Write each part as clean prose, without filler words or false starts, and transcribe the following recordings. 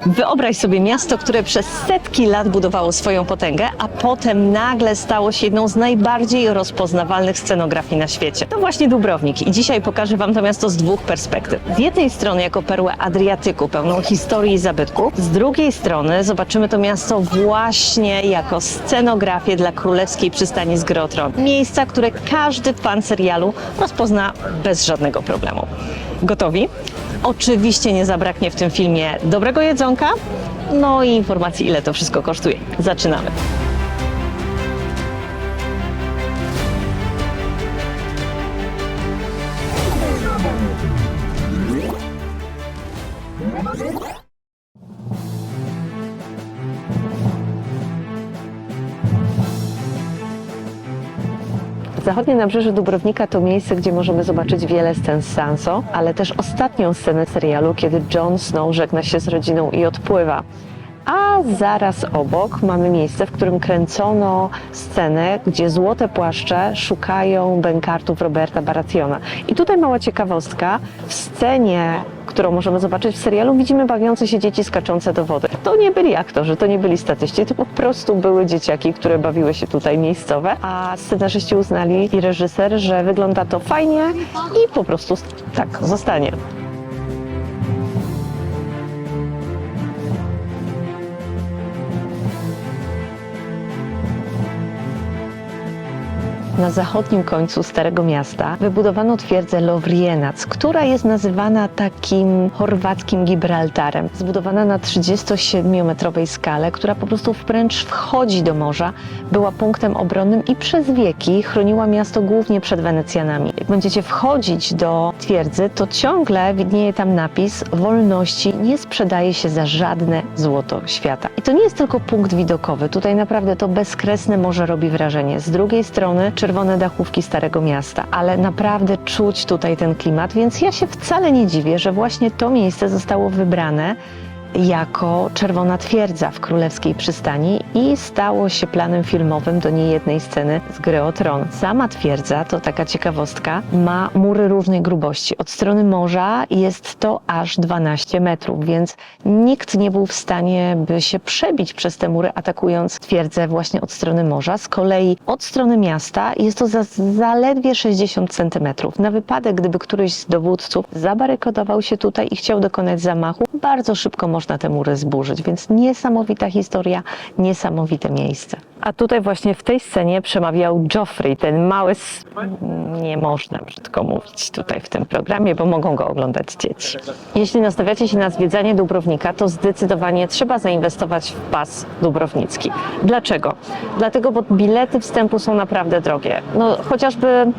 Wyobraź sobie miasto, które przez setki lat budowało swoją potęgę, a potem nagle stało się jedną z najbardziej rozpoznawalnych scenografii na świecie. To właśnie Dubrownik i dzisiaj pokażę Wam to miasto z dwóch perspektyw. Z jednej strony jako perłę Adriatyku, pełną historii i zabytków, z drugiej strony zobaczymy to miasto właśnie jako scenografię dla królewskiej przystani z Gry o Tron. Miejsca, które każdy fan serialu rozpozna bez żadnego problemu. Gotowi? Oczywiście nie zabraknie w tym filmie dobrego jedzonka, no i informacji, ile to wszystko kosztuje. Zaczynamy! Zachodnie nabrzeże Dubrownika to miejsce, gdzie możemy zobaczyć wiele scen z Sanso, ale też ostatnią scenę serialu, kiedy Jon Snow żegna się z rodziną i odpływa. A zaraz obok mamy miejsce, w którym kręcono scenę, gdzie złote płaszcze szukają bękartów Roberta Barationa. I tutaj mała ciekawostka, w scenie, którą możemy zobaczyć w serialu, widzimy bawiące się dzieci skaczące do wody. To nie byli aktorzy, to nie byli statyści, to po prostu były dzieciaki, które bawiły się tutaj miejscowe, a scenarzyści uznali i reżyser, że wygląda to fajnie i po prostu tak zostanie. Na zachodnim końcu Starego Miasta wybudowano twierdzę Lovrijenac, która jest nazywana takim chorwackim Gibraltarem. Zbudowana na 37-metrowej skale, która po prostu wręcz wchodzi do morza, była punktem obronnym i przez wieki chroniła miasto głównie przed Wenecjanami. Jak będziecie wchodzić do twierdzy, to ciągle widnieje tam napis: wolności nie sprzedaje się za żadne złoto świata. I to nie jest tylko punkt widokowy, tutaj naprawdę to bezkresne morze robi wrażenie. Z drugiej strony czerwone dachówki Starego Miasta, ale naprawdę czuć tutaj ten klimat, więc ja się wcale nie dziwię, że właśnie to miejsce zostało wybrane jako Czerwona Twierdza w Królewskiej Przystani i stało się planem filmowym do niejednej sceny z Gry o Tron. Sama twierdza, to taka ciekawostka, ma mury różnej grubości. Od strony morza jest to aż 12 metrów, więc nikt nie był w stanie by się przebić przez te mury, atakując twierdzę właśnie od strony morza. Z kolei od strony miasta jest to zaledwie 60 centymetrów. Na wypadek, gdyby któryś z dowódców zabarykodował się tutaj i chciał dokonać zamachu, bardzo szybko można te mury zburzyć, więc niesamowita historia, niesamowite miejsce. A tutaj właśnie w tej scenie przemawiał Joffrey, ten mały... Nie można brzydko mówić tutaj w tym programie, bo mogą go oglądać dzieci. Jeśli nastawiacie się na zwiedzanie Dubrownika, to zdecydowanie trzeba zainwestować w pas dubrownicki. Dlaczego? Dlatego, bo bilety wstępu są naprawdę drogie. No chociażby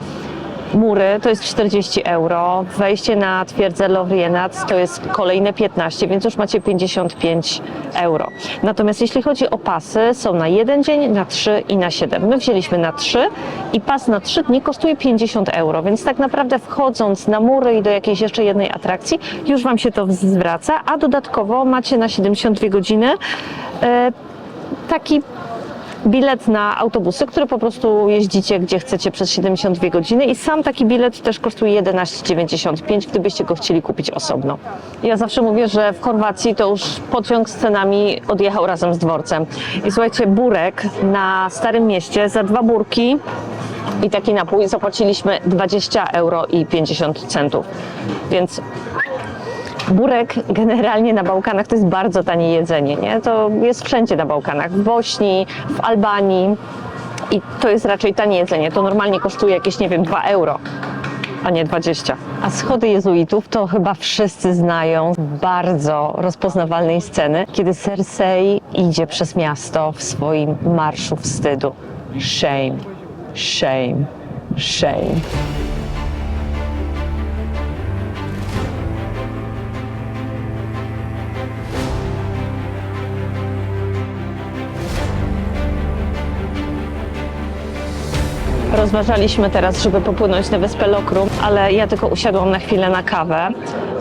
mury to jest 40 euro, wejście na twierdzę Lovrijenac to jest kolejne 15, więc już macie 55 euro. Natomiast jeśli chodzi o pasy, są na 1 dzień, na 3 i na 7. My wzięliśmy na 3 i pas na 3 dni kosztuje 50 euro, więc tak naprawdę wchodząc na mury i do jakiejś jeszcze jednej atrakcji, już Wam się to zwraca, a dodatkowo macie na 72 godziny taki bilet na autobusy, które po prostu jeździcie gdzie chcecie przez 72 godziny i sam taki bilet też kosztuje 11,95, gdybyście go chcieli kupić osobno. Ja zawsze mówię, że w Chorwacji to już pociąg z cenami odjechał razem z dworcem. I słuchajcie, burek na Starym Mieście za 2 burki i taki napój zapłaciliśmy 20 euro i 50 centów. Więc burek generalnie na Bałkanach to jest bardzo tanie jedzenie, nie? To jest wszędzie na Bałkanach, w Bośni, w Albanii i to jest raczej tanie jedzenie. To normalnie kosztuje jakieś, nie wiem, 2 euro, a nie 20. A schody jezuitów to chyba wszyscy znają z bardzo rozpoznawalnej sceny, kiedy Cersei idzie przez miasto w swoim marszu wstydu. Shame, shame, shame. Rozważaliśmy teraz, żeby popłynąć na wyspę Lokrum, ale ja tylko usiadłam na chwilę na kawę.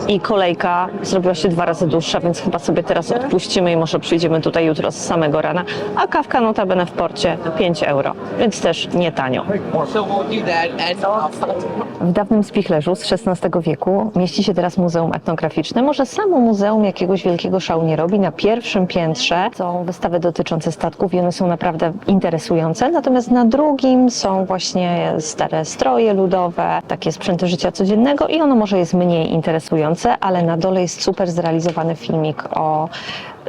i kolejka zrobiła się 2 razy dłuższa, więc chyba sobie teraz odpuścimy i może przyjdziemy tutaj jutro z samego rana. A kawka notabene w porcie 5 euro, więc też nie tanio. W dawnym spichlerzu z XVI wieku mieści się teraz Muzeum Etnograficzne. Może samo muzeum jakiegoś wielkiego szału nie robi. Na pierwszym piętrze są wystawy dotyczące statków i one są naprawdę interesujące. Natomiast na drugim są właśnie stare stroje ludowe, takie sprzęty życia codziennego i ono może jest mniej interesujące, ale na dole jest super zrealizowany filmik o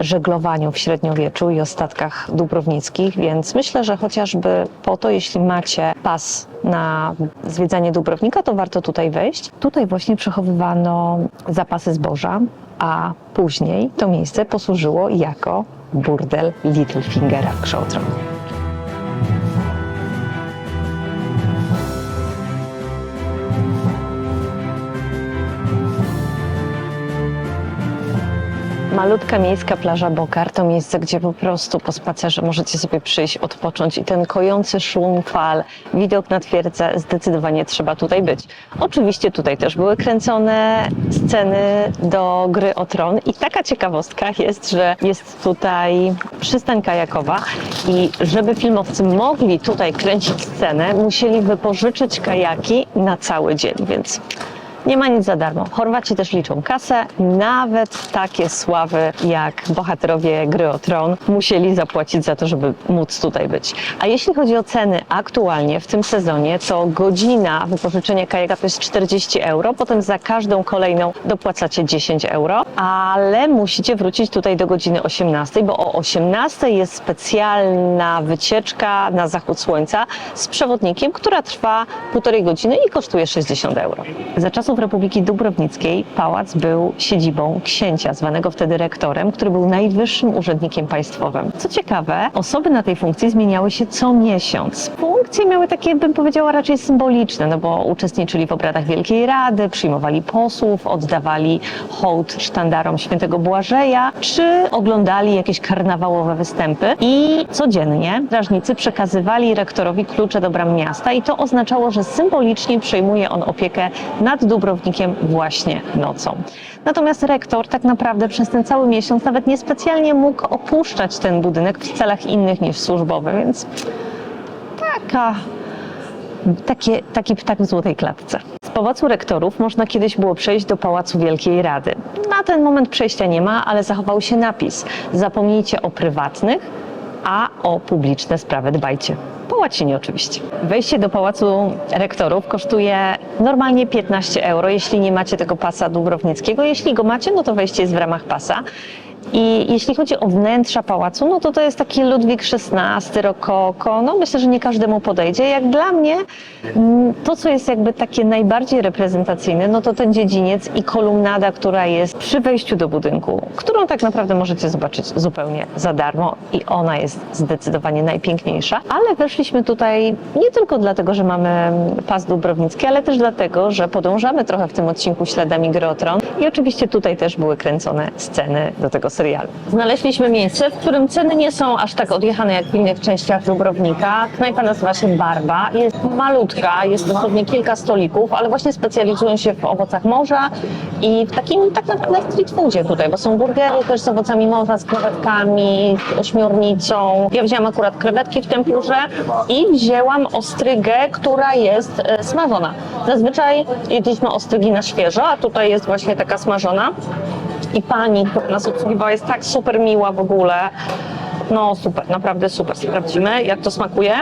żeglowaniu w średniowieczu i o statkach dubrownickich, więc myślę, że chociażby po to, jeśli macie pas na zwiedzanie Dubrownika, to warto tutaj wejść. Tutaj właśnie przechowywano zapasy zboża, a później to miejsce posłużyło jako burdel Littlefingera w Krzotronie. Malutka miejska plaża Bokar to miejsce, gdzie po prostu po spacerze możecie sobie przyjść, odpocząć i ten kojący szum fal, widok na twierdzę, zdecydowanie trzeba tutaj być. Oczywiście tutaj też były kręcone sceny do Gry o Tron i taka ciekawostka jest, że jest tutaj przystań kajakowa i żeby filmowcy mogli tutaj kręcić scenę, musieli wypożyczyć kajaki na cały dzień, więc nie ma nic za darmo. Chorwaci też liczą kasę. Nawet takie sławy jak bohaterowie Gry o Tron musieli zapłacić za to, żeby móc tutaj być. A jeśli chodzi o ceny aktualnie w tym sezonie, to godzina wypożyczenia kajaka to jest 40 euro. Potem za każdą kolejną dopłacacie 10 euro. Ale musicie wrócić tutaj do godziny 18, bo o 18 jest specjalna wycieczka na zachód słońca z przewodnikiem, która trwa 1,5 godziny i kosztuje 60 euro. Za czasów Republiki Dubrownickiej pałac był siedzibą księcia, zwanego wtedy rektorem, który był najwyższym urzędnikiem państwowym. Co ciekawe, osoby na tej funkcji zmieniały się co miesiąc. Funkcje miały takie, bym powiedziała, raczej symboliczne, no bo uczestniczyli w obradach Wielkiej Rady, przyjmowali posłów, oddawali hołd sztandarom świętego Błażeja, czy oglądali jakieś karnawałowe występy i codziennie strażnicy przekazywali rektorowi klucze do bram miasta i to oznaczało, że symbolicznie przejmuje on opiekę nad Dubrownikiem właśnie nocą. Natomiast rektor tak naprawdę przez ten cały miesiąc nawet niespecjalnie mógł opuszczać ten budynek w celach innych niż służbowe, więc taki ptak w złotej klatce. Z Pałacu Rektorów można kiedyś było przejść do Pałacu Wielkiej Rady. Na ten moment przejścia nie ma, ale zachował się napis: zapomnijcie o prywatnych, a o publiczne sprawy dbajcie. Po łacinie oczywiście. Wejście do Pałacu Rektorów kosztuje normalnie 15 euro, jeśli nie macie tego pasa dubrownickiego. Jeśli go macie, no to wejście jest w ramach pasa. I jeśli chodzi o wnętrza pałacu, no to jest taki Ludwik XVI, rokoko. No myślę, że nie każdemu podejdzie. Jak dla mnie to, co jest jakby takie najbardziej reprezentacyjne, no to ten dziedziniec i kolumnada, która jest przy wejściu do budynku, którą tak naprawdę możecie zobaczyć zupełnie za darmo i ona jest zdecydowanie najpiękniejsza. Ale weszliśmy tutaj nie tylko dlatego, że mamy pas dubrownicki, ale też dlatego, że podążamy trochę w tym odcinku śladami Gry o Tron i oczywiście tutaj też były kręcone sceny do tego serialu. Znaleźliśmy miejsce, w którym ceny nie są aż tak odjechane jak w innych częściach Dubrownika. Knajpa nazywa się Barba. Jest malutka, jest dosłownie kilka stolików, ale właśnie specjalizują się w owocach morza i w takim tak naprawdę street foodzie tutaj, bo są burgery też z owocami morza, z krewetkami, z ośmiornicą. Ja wzięłam akurat krewetki w tempurze i wzięłam ostrygę, która jest smażona. Zazwyczaj jedliśmy ostrygi na świeżo, a tutaj jest właśnie taka smażona. I pani, która nas obsługiwała, jest tak super miła w ogóle. No super, naprawdę super. Sprawdzimy, jak to smakuje.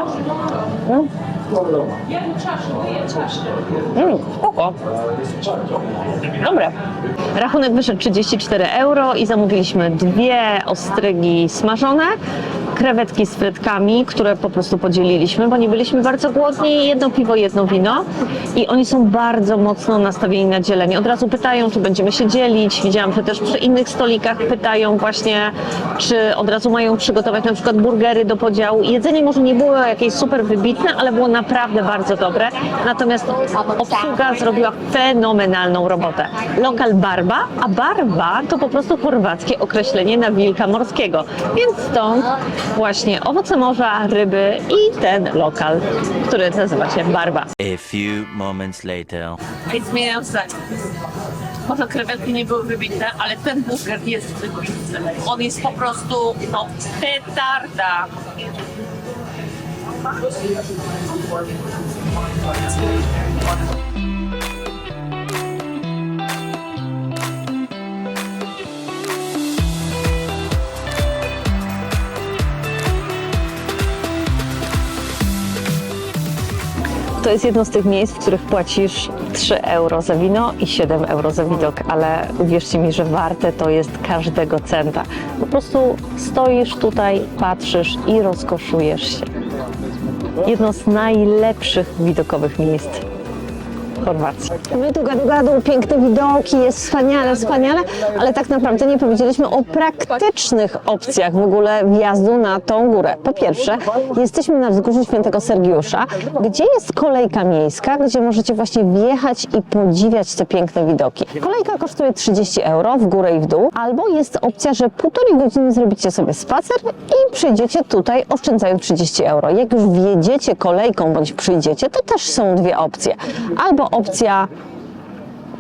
Spoko. Dobre. Rachunek wyszedł 34 euro i zamówiliśmy 2 ostrygi smażone, krewetki z frytkami, które po prostu podzieliliśmy, bo nie byliśmy bardzo głodni, 1 piwo, 1 wino i oni są bardzo mocno nastawieni na dzielenie. Od razu pytają, czy będziemy się dzielić. Widziałam, że też przy innych stolikach pytają właśnie, czy od razu mają przygotować na przykład burgery do podziału. Jedzenie może nie było jakieś super wybitne, ale było naprawdę bardzo dobre. Natomiast obsługa zrobiła fenomenalną robotę. Lokal Barba, a Barba to po prostu chorwackie określenie na wilka morskiego. Więc stąd właśnie owoce morza, ryby i ten lokal, który nazywa się Barba. A few moments later. It's me outside. Może krewetki nie były wybitne, ale ten burger jest wybitny. On jest po prostu, no, petarda. To jest jedno z tych miejsc, w których płacisz 3 euro za wino i 7 euro za widok, ale uwierzcie mi, że warte to jest każdego centa. Po prostu stoisz tutaj, patrzysz i rozkoszujesz się. Jedno z najlepszych widokowych miejsc w Chorwacji. My tu gadu, piękne widoki, jest wspaniale, wspaniale, ale tak naprawdę nie powiedzieliśmy o praktycznych opcjach w ogóle wjazdu na tą górę. Po pierwsze, jesteśmy na wzgórzu Świętego Sergiusza, gdzie jest kolejka miejska, gdzie możecie właśnie wjechać i podziwiać te piękne widoki. Kolejka kosztuje 30 euro w górę i w dół, albo jest opcja, że 1,5 godziny zrobicie sobie spacer i przyjdziecie tutaj, oszczędzając 30 euro. Jak już wjedziecie kolejką bądź przyjdziecie, to też są dwie opcje. Albo opcja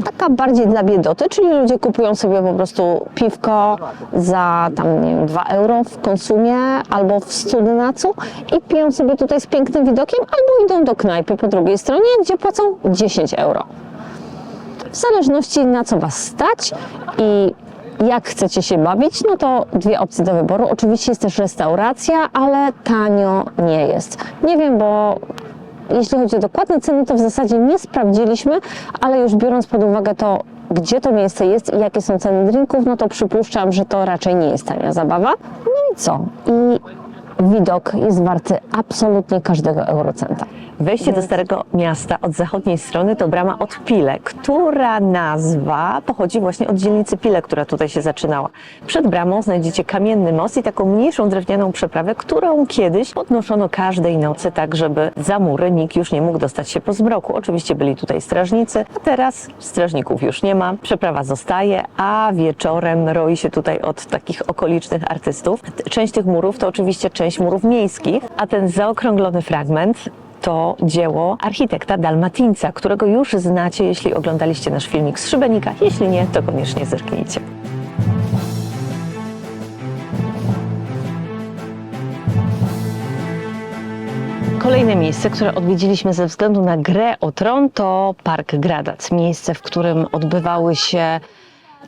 taka bardziej dla biedoty, czyli ludzie kupują sobie po prostu piwko za tam, nie wiem, 2 euro w Konsumie albo w Studenacu i piją sobie tutaj z pięknym widokiem, albo idą do knajpy po drugiej stronie, gdzie płacą 10 euro. W zależności na co Was stać i jak chcecie się bawić, no to dwie opcje do wyboru. Oczywiście jest też restauracja, ale tanio nie jest. Nie wiem, bo jeśli chodzi o dokładne ceny, to w zasadzie nie sprawdziliśmy, ale już biorąc pod uwagę to, gdzie to miejsce jest i jakie są ceny drinków, no to przypuszczam, że to raczej nie jest tania zabawa. No i co? I widok jest warty absolutnie każdego eurocenta. Wejście do Starego Miasta od zachodniej strony to brama od Pile, która nazwa pochodzi właśnie od dzielnicy Pile, która tutaj się zaczynała. Przed bramą znajdziecie kamienny most i taką mniejszą drewnianą przeprawę, którą kiedyś podnoszono każdej nocy, tak żeby za mury nikt już nie mógł dostać się po zmroku. Oczywiście byli tutaj strażnicy, a teraz strażników już nie ma. Przeprawa zostaje, a wieczorem roi się tutaj od takich okolicznych artystów. Część tych murów to oczywiście część murów miejskich, a ten zaokrąglony fragment to dzieło architekta Dalmatinca, którego już znacie, jeśli oglądaliście nasz filmik z Szybenika. Jeśli nie, to koniecznie zerknijcie. Kolejne miejsce, które odwiedziliśmy ze względu na grę o tron, to Park Gradac. Miejsce, w którym odbywały się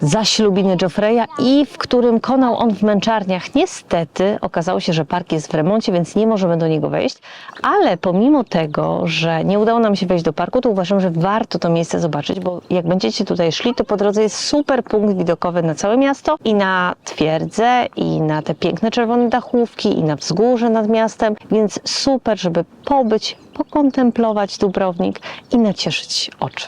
zaślubiny Joffreya i w którym konał on w męczarniach. Niestety okazało się, że park jest w remoncie, więc nie możemy do niego wejść, ale pomimo tego, że nie udało nam się wejść do parku, to uważam, że warto to miejsce zobaczyć, bo jak będziecie tutaj szli, to po drodze jest super punkt widokowy na całe miasto i na twierdzę, i na te piękne czerwone dachówki, i na wzgórze nad miastem, więc super, żeby pobyć, pokontemplować Dubrownik i nacieszyć oczy.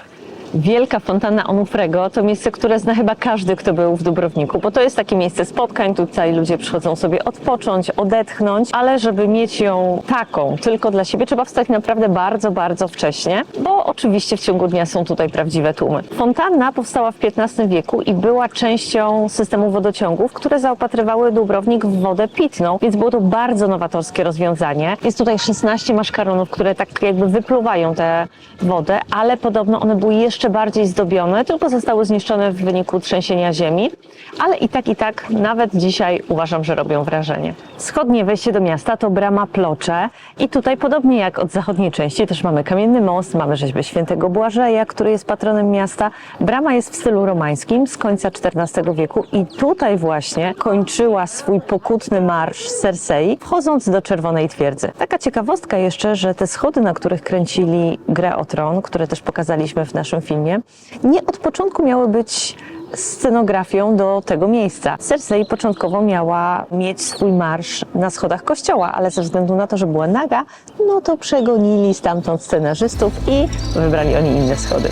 Wielka fontanna Onufrego to miejsce, które zna chyba każdy, kto był w Dubrowniku, bo to jest takie miejsce spotkań, tutaj ludzie przychodzą sobie odpocząć, odetchnąć, ale żeby mieć ją taką tylko dla siebie, trzeba wstać naprawdę bardzo, bardzo wcześnie, bo oczywiście w ciągu dnia są tutaj prawdziwe tłumy. Fontanna powstała w XV wieku i była częścią systemu wodociągów, które zaopatrywały Dubrownik w wodę pitną, więc było to bardzo nowatorskie rozwiązanie. Jest tutaj 16 maszkaronów, które tak jakby wypluwają tę wodę, ale podobno one były jeszcze bardziej zdobione, tylko zostały zniszczone w wyniku trzęsienia ziemi, ale i tak nawet dzisiaj uważam, że robią wrażenie. Wschodnie wejście do miasta to brama Plocze i tutaj podobnie jak od zachodniej części też mamy kamienny most, mamy rzeźbę świętego Błażeja, który jest patronem miasta. Brama jest w stylu romańskim z końca XIV wieku i tutaj właśnie kończyła swój pokutny marsz Cersei, wchodząc do Czerwonej Twierdzy. Taka ciekawostka jeszcze, że te schody, na których kręcili grę o tron, które też pokazaliśmy w naszym filmie, nie od początku miały być scenografią do tego miejsca. Cersei początkowo miała mieć swój marsz na schodach kościoła, ale ze względu na to, że była naga, no to przegonili stamtąd scenarzystów i wybrali oni inne schody.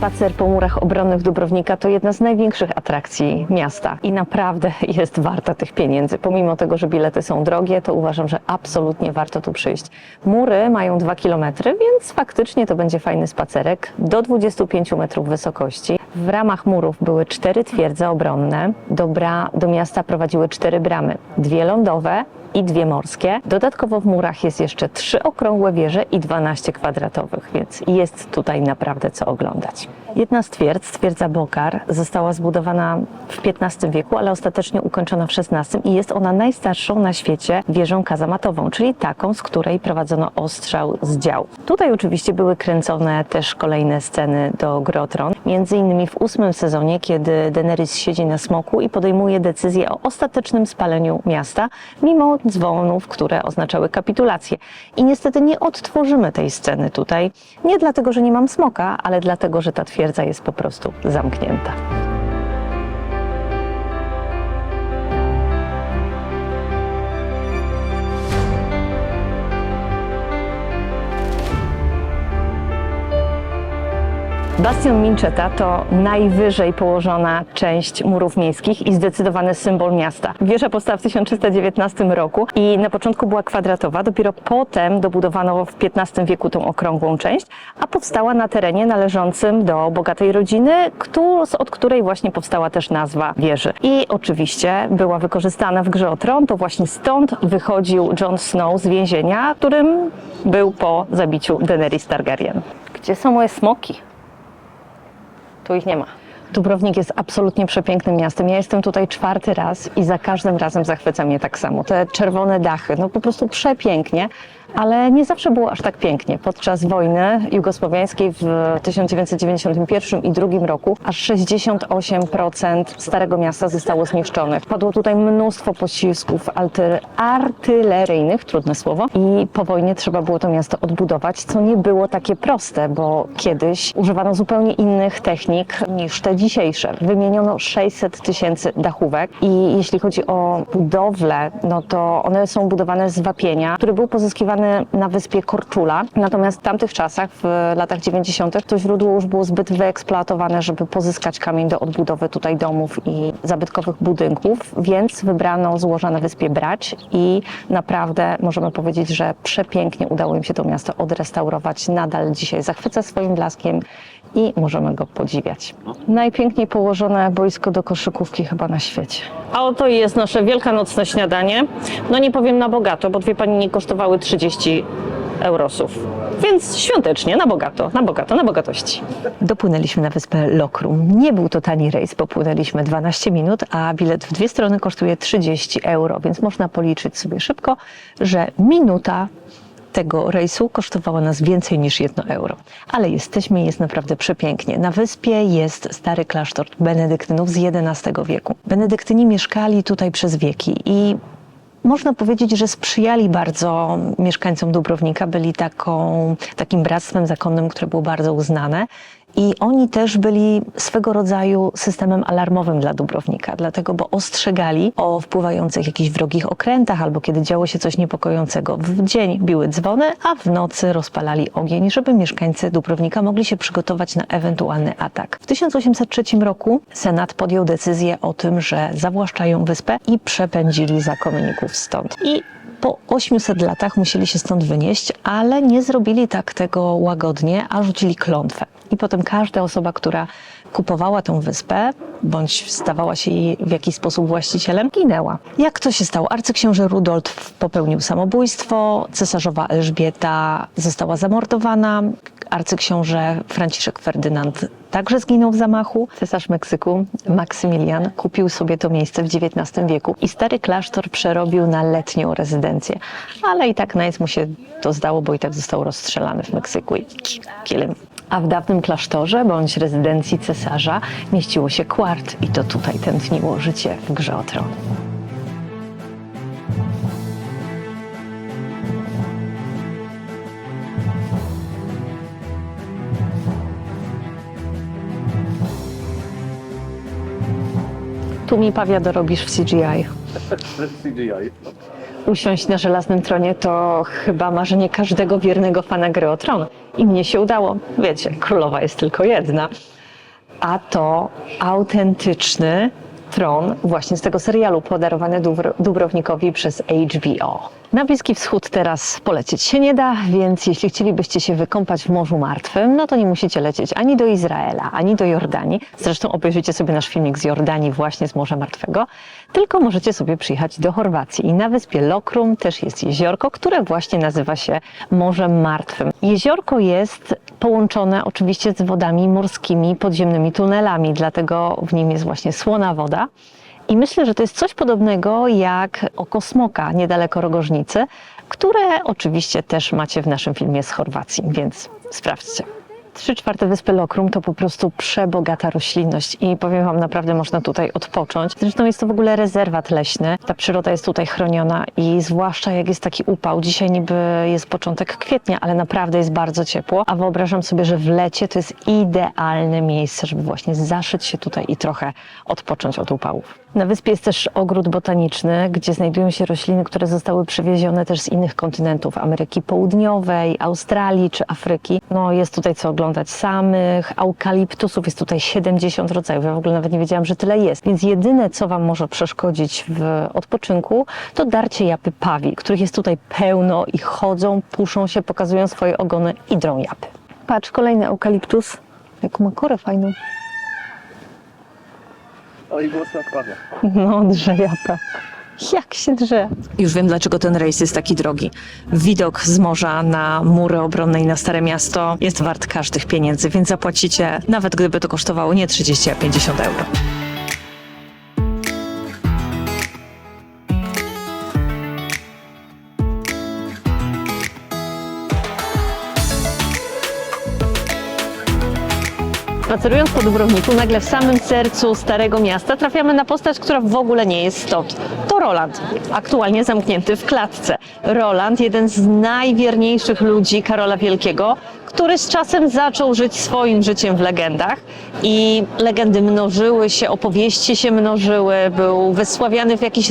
Spacer po murach obronnych Dubrownika to jedna z największych atrakcji miasta i naprawdę jest warta tych pieniędzy. Pomimo tego, że bilety są drogie, to uważam, że absolutnie warto tu przyjść. Mury mają 2 km, więc faktycznie to będzie fajny spacerek do 25 metrów wysokości. W ramach murów były 4 twierdze obronne. Do miasta prowadziły 4 bramy, 2 lądowe i 2 morskie. Dodatkowo w murach jest jeszcze 3 okrągłe wieże i 12 kwadratowych, więc jest tutaj naprawdę co oglądać. Jedna z twierdz, twierdza Bokar, została zbudowana w XV wieku, ale ostatecznie ukończona w XVI i jest ona najstarszą na świecie wieżą kazamatową, czyli taką, z której prowadzono ostrzał z dział. Tutaj oczywiście były kręcone też kolejne sceny do Gry o Tron, między innymi w 8. sezonie, kiedy Daenerys siedzi na smoku i podejmuje decyzję o ostatecznym spaleniu miasta, mimo dzwonów, które oznaczały kapitulację. I niestety nie odtworzymy tej sceny tutaj, nie dlatego, że nie mam smoka, ale dlatego, że ta twierdza jest po prostu zamknięta. Bastion Mincheta to najwyżej położona część murów miejskich i zdecydowany symbol miasta. Wieża powstała w 1319 roku i na początku była kwadratowa, dopiero potem dobudowano w XV wieku tą okrągłą część, a powstała na terenie należącym do bogatej rodziny, od której właśnie powstała też nazwa wieży. I oczywiście była wykorzystana w Grze o Tron, to właśnie stąd wychodził Jon Snow z więzienia, którym był po zabiciu Daenerys Targaryen. Gdzie są moje smoki? Tu ich nie ma. Dubrownik jest absolutnie przepięknym miastem. Ja jestem tutaj 4. raz i za każdym razem zachwyca mnie tak samo. Te czerwone dachy, no po prostu przepięknie, ale nie zawsze było aż tak pięknie. Podczas wojny jugosłowiańskiej w 1991 i 2002 roku aż 68% Starego Miasta zostało zniszczonych. Padło tutaj mnóstwo pocisków artyleryjnych, trudne słowo, i po wojnie trzeba było to miasto odbudować, co nie było takie proste, bo kiedyś używano zupełnie innych technik niż te dzisiejsze. Wymieniono 600 000 dachówek i jeśli chodzi o budowlę, no to one są budowane z wapienia, który był pozyskiwany na wyspie Korczula. Natomiast w tamtych czasach, w latach 90. to źródło już było zbyt wyeksploatowane, żeby pozyskać kamień do odbudowy tutaj domów i zabytkowych budynków, więc wybrano złoża na wyspie Brać i naprawdę możemy powiedzieć, że przepięknie udało im się to miasto odrestaurować. Nadal dzisiaj zachwyca swoim blaskiem i możemy go podziwiać. Najpiękniej położone boisko do koszykówki chyba na świecie. A oto jest nasze wielkanocne śniadanie. No nie powiem na bogato, bo 2 panini kosztowały 30 eurosów. Więc świątecznie, na bogato, na bogato, na bogatości. Dopłynęliśmy na wyspę Lokrum. Nie był to tani rejs, popłynęliśmy 12 minut, a bilet w 2 strony kosztuje 30 euro, więc można policzyć sobie szybko, że minuta tego rejsu kosztowała nas więcej niż 1 euro. Ale jesteśmy i jest naprawdę przepięknie. Na wyspie jest stary klasztor benedyktynów z XI wieku. Benedyktyni mieszkali tutaj przez wieki i można powiedzieć, że sprzyjali bardzo mieszkańcom Dubrownika, byli takim bractwem zakonnym, które było bardzo uznane. I oni też byli swego rodzaju systemem alarmowym dla Dubrownika, dlatego, bo ostrzegali o wpływających jakichś wrogich okrętach albo kiedy działo się coś niepokojącego. W dzień biły dzwony, a w nocy rozpalali ogień, żeby mieszkańcy Dubrownika mogli się przygotować na ewentualny atak. W 1803 roku Senat podjął decyzję o tym, że zawłaszczają wyspę i przepędzili zakonników stąd. I po 800 latach musieli się stąd wynieść, ale nie zrobili tak tego łagodnie, a rzucili klątwę. I potem każda osoba, która kupowała tę wyspę, bądź stawała się jej w jakiś sposób właścicielem, ginęła. Jak to się stało? Arcyksiąże Rudolf popełnił samobójstwo, cesarzowa Elżbieta została zamordowana, arcyksiąże Franciszek Ferdynand także zginął w zamachu. Cesarz Meksyku Maksymilian kupił sobie to miejsce w XIX wieku i stary klasztor przerobił na letnią rezydencję. Ale i tak na nic mu się to zdało, bo i tak został rozstrzelany w Meksyku i kielem. A w dawnym klasztorze bądź rezydencji cesarza mieściło się Quart i to tutaj tętniło życie w Grze o Tron. Tu mi Pawia dorobisz w CGI. Usiąść na żelaznym tronie to chyba marzenie każdego wiernego fana Gry o Tron. I mnie się udało. Wiecie, królowa jest tylko jedna. A to autentyczny Tron, właśnie z tego serialu podarowany Dubrownikowi przez HBO. Na Bliski Wschód teraz polecieć się nie da, więc jeśli chcielibyście się wykąpać w Morzu Martwym, no to nie musicie lecieć ani do Izraela, ani do Jordanii. Zresztą obejrzyjcie sobie nasz filmik z Jordanii właśnie z Morza Martwego, tylko możecie sobie przyjechać do Chorwacji i na wyspie Lokrum też jest jeziorko, które właśnie nazywa się Morzem Martwym. Jeziorko jest połączone oczywiście z wodami morskimi, podziemnymi tunelami, dlatego w nim jest właśnie słona woda. I myślę, że to jest coś podobnego jak oko smoka niedaleko Rogożnicy, które oczywiście też macie w naszym filmie z Chorwacji, więc sprawdźcie. 3/4 wyspy Lokrum to po prostu przebogata roślinność i powiem Wam, naprawdę można tutaj odpocząć. Zresztą jest to w ogóle rezerwat leśny. Ta przyroda jest tutaj chroniona i zwłaszcza jak jest taki upał. Dzisiaj niby jest początek kwietnia, ale naprawdę jest bardzo ciepło, a wyobrażam sobie, że w lecie to jest idealne miejsce, żeby właśnie zaszyć się tutaj i trochę odpocząć od upałów. Na wyspie jest też ogród botaniczny, gdzie znajdują się rośliny, które zostały przywiezione też z innych kontynentów, Ameryki Południowej, Australii czy Afryki. No jest tutaj co oglądać samych eukaliptusów, jest tutaj 70 rodzajów. Ja w ogóle nawet nie wiedziałam, że tyle jest. Więc jedyne, co Wam może przeszkodzić w odpoczynku, to darcie japy pawi, których jest tutaj pełno i chodzą, puszą się, pokazują swoje ogony i drą japy. Patrz, kolejny eukaliptus. Jaką ma korę fajną. O, i głos nakłada. No, drze japę. Jak się drze. Już wiem, dlaczego ten rejs jest taki drogi. Widok z morza na mury obronne i na Stare Miasto jest wart każdych pieniędzy, więc zapłacicie, nawet gdyby to kosztowało nie 30, a 50 euro. Spacerując po Dubrowniku, nagle w samym sercu Starego Miasta trafiamy na postać, która w ogóle nie jest stąd. To Roland, aktualnie zamknięty w klatce. Roland, jeden z najwierniejszych ludzi Karola Wielkiego, który z czasem zaczął żyć swoim życiem w legendach i legendy mnożyły się, opowieści się mnożyły, był wysławiany w jakichś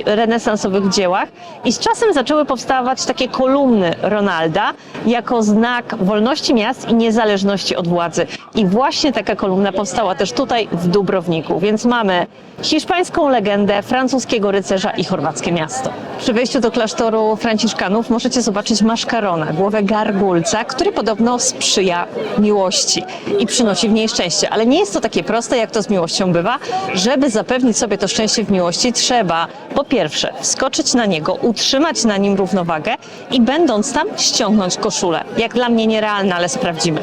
renesansowych dziełach i z czasem zaczęły powstawać takie kolumny Ronalda jako znak wolności miast i niezależności od władzy. I właśnie taka kolumna powstała też tutaj w Dubrowniku, więc mamy hiszpańską legendę, francuskiego rycerza i chorwackie miasto. Przy wejściu do klasztoru franciszkanów możecie zobaczyć maszkarona, głowę gargulca, który podobno sprzyja miłości i przynosi w niej szczęście. Ale nie jest to takie proste, jak to z miłością bywa. Żeby zapewnić sobie to szczęście w miłości, trzeba po pierwsze wskoczyć na niego, utrzymać na nim równowagę i będąc tam ściągnąć koszulę. Jak dla mnie nierealne, ale sprawdzimy.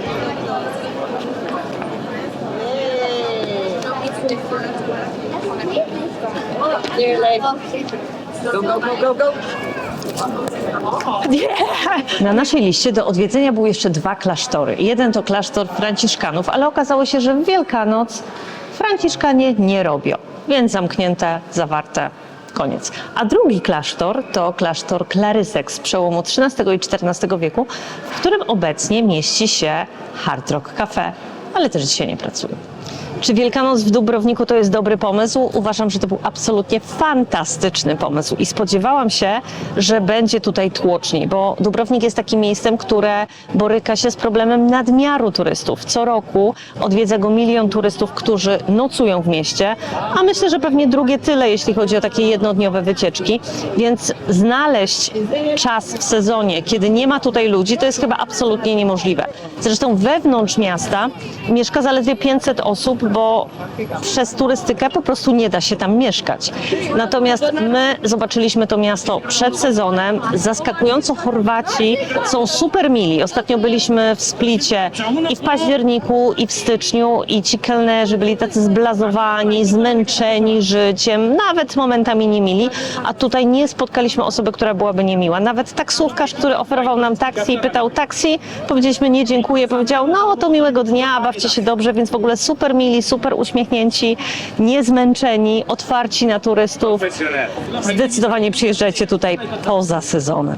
Go, go, go, go, go. Na naszej liście do odwiedzenia były jeszcze 2 klasztory. Jeden to klasztor franciszkanów, ale okazało się, że w Wielkanoc franciszkanie nie robią, więc zamknięte, zawarte, koniec. A drugi klasztor to klasztor klarysek z przełomu XIII i XIV wieku, w którym obecnie mieści się Hard Rock Cafe, ale też dzisiaj nie pracuje. Czy Wielkanoc w Dubrowniku to jest dobry pomysł? Uważam, że to był absolutnie fantastyczny pomysł i spodziewałam się, że będzie tutaj tłoczniej, bo Dubrownik jest takim miejscem, które boryka się z problemem nadmiaru turystów. Co roku odwiedza go 1 000 000 turystów, którzy nocują w mieście, a myślę, że pewnie drugie tyle, jeśli chodzi o takie jednodniowe wycieczki, więc znaleźć czas w sezonie, kiedy nie ma tutaj ludzi, to jest chyba absolutnie niemożliwe. Zresztą wewnątrz miasta mieszka zaledwie 500 osób, bo przez turystykę po prostu nie da się tam mieszkać. Natomiast my zobaczyliśmy to miasto przed sezonem. Zaskakująco Chorwaci są super mili. Ostatnio byliśmy w Splicie i w październiku, i w styczniu i ci kelnerzy byli tacy zblazowani, zmęczeni życiem, nawet momentami niemili, a tutaj nie spotkaliśmy osoby, która byłaby niemiła. Nawet taksówkarz, który oferował nam taksi i pytał taksi, powiedzieliśmy nie dziękuję, powiedział no to miłego dnia, bawcie się dobrze, więc w ogóle super mili, super uśmiechnięci, niezmęczeni, otwarci na turystów. Zdecydowanie przyjeżdżajcie tutaj poza sezonem.